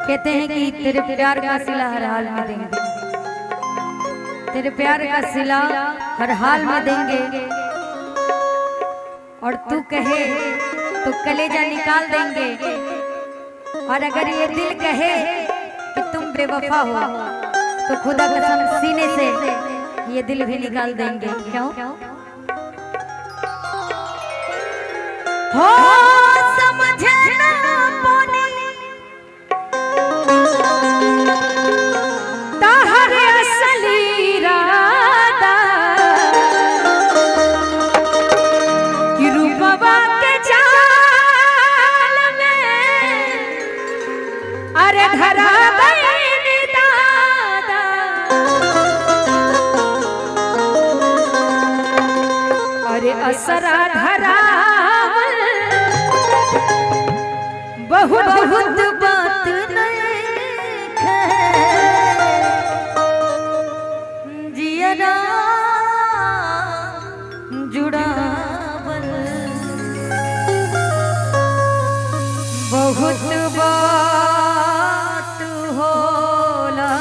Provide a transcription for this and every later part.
कहते हैं कि तेरे प्यार का सिला हर हाल में देंगे, तेरे प्यार का सिला हर हाल में देंगे, और तू कहे तो कलेजा निकाल देंगे, और अगर ये दिल कहे कि तुम बेवफा हो तो खुदा कसम सीने से ये दिल भी निकाल देंगे। क्यों हो समझे ना पानी ताहर असली इरादा कि रूपवा के जाल में अरे धरा गई दादा, अरे असरा धरा बहुत बहुत बात जियरा जुड़ावल, बहुत बात होला।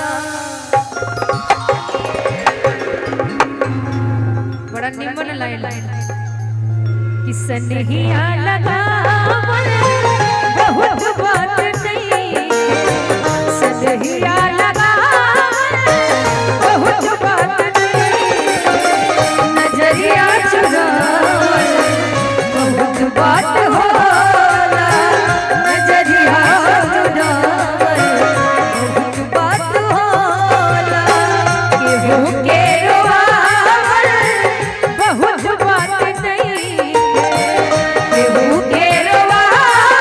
बड़ा निमन लाइन कि सनहिया लगावल बहुत बात नहीं, सनहिया लगावल बहुत बात नहीं, नजरिया चुरावल बहुत बात होला, नजरिया चुरावल बहुत बात होला, केहू के रोवावल बहुत बात नहीं, केहू के रोवावल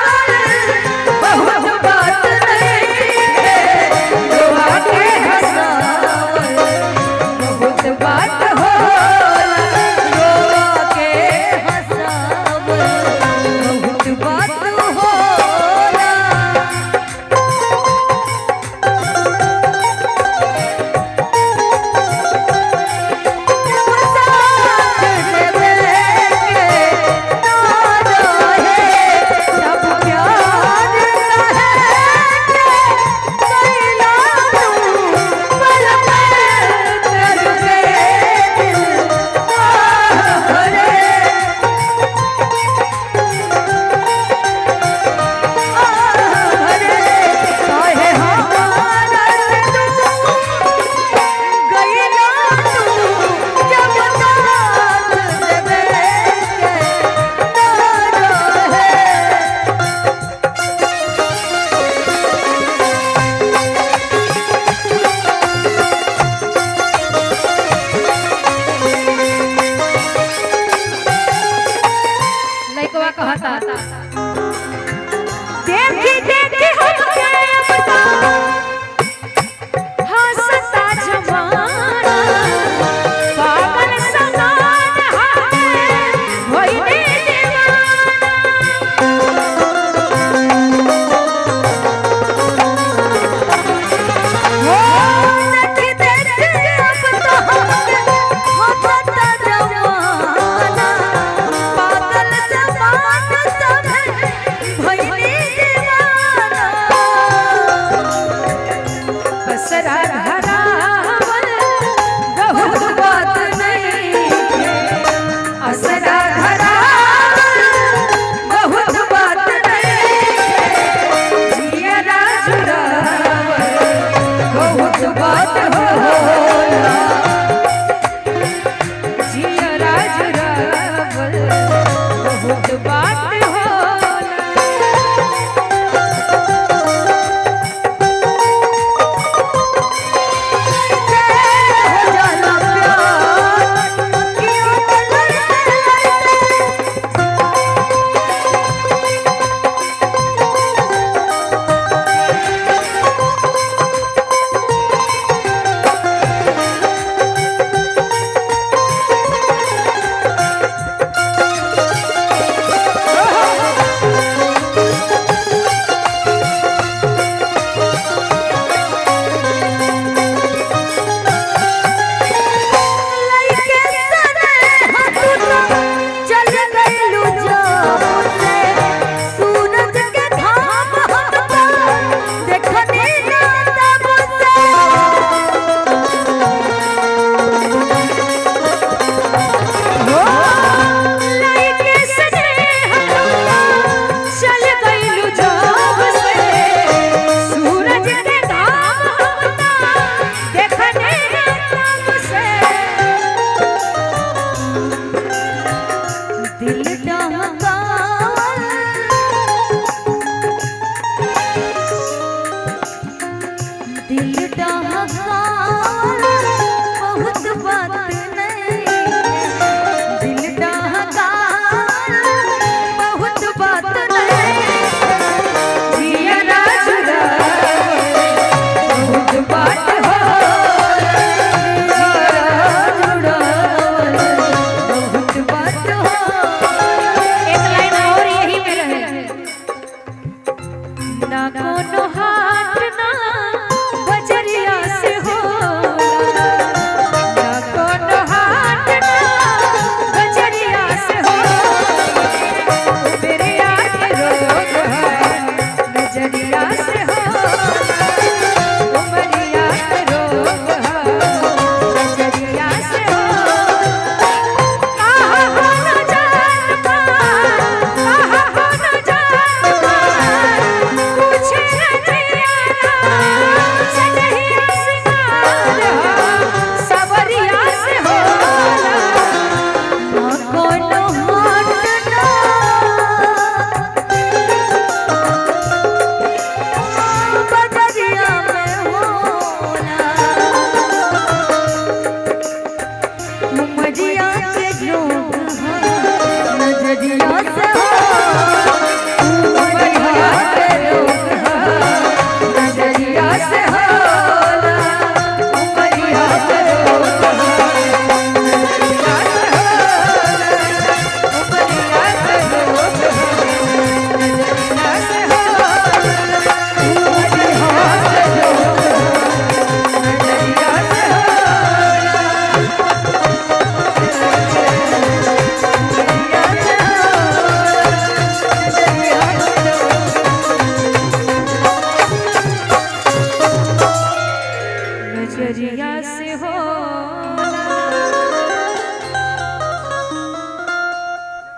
डहकावल बहुत बात नहीं, दिल डहकावल बहुत बात नहीं, जियरा चुरावल बहुत बात होला, जियरा चुरावल बहुत बात होला। एक लाइन और यही में रहे, ना कोनो हाथ ना बजरिया से होला, ना कोनो हाथ ना बजरिया से होला, मेरे आके रोग है नजरिया से होला।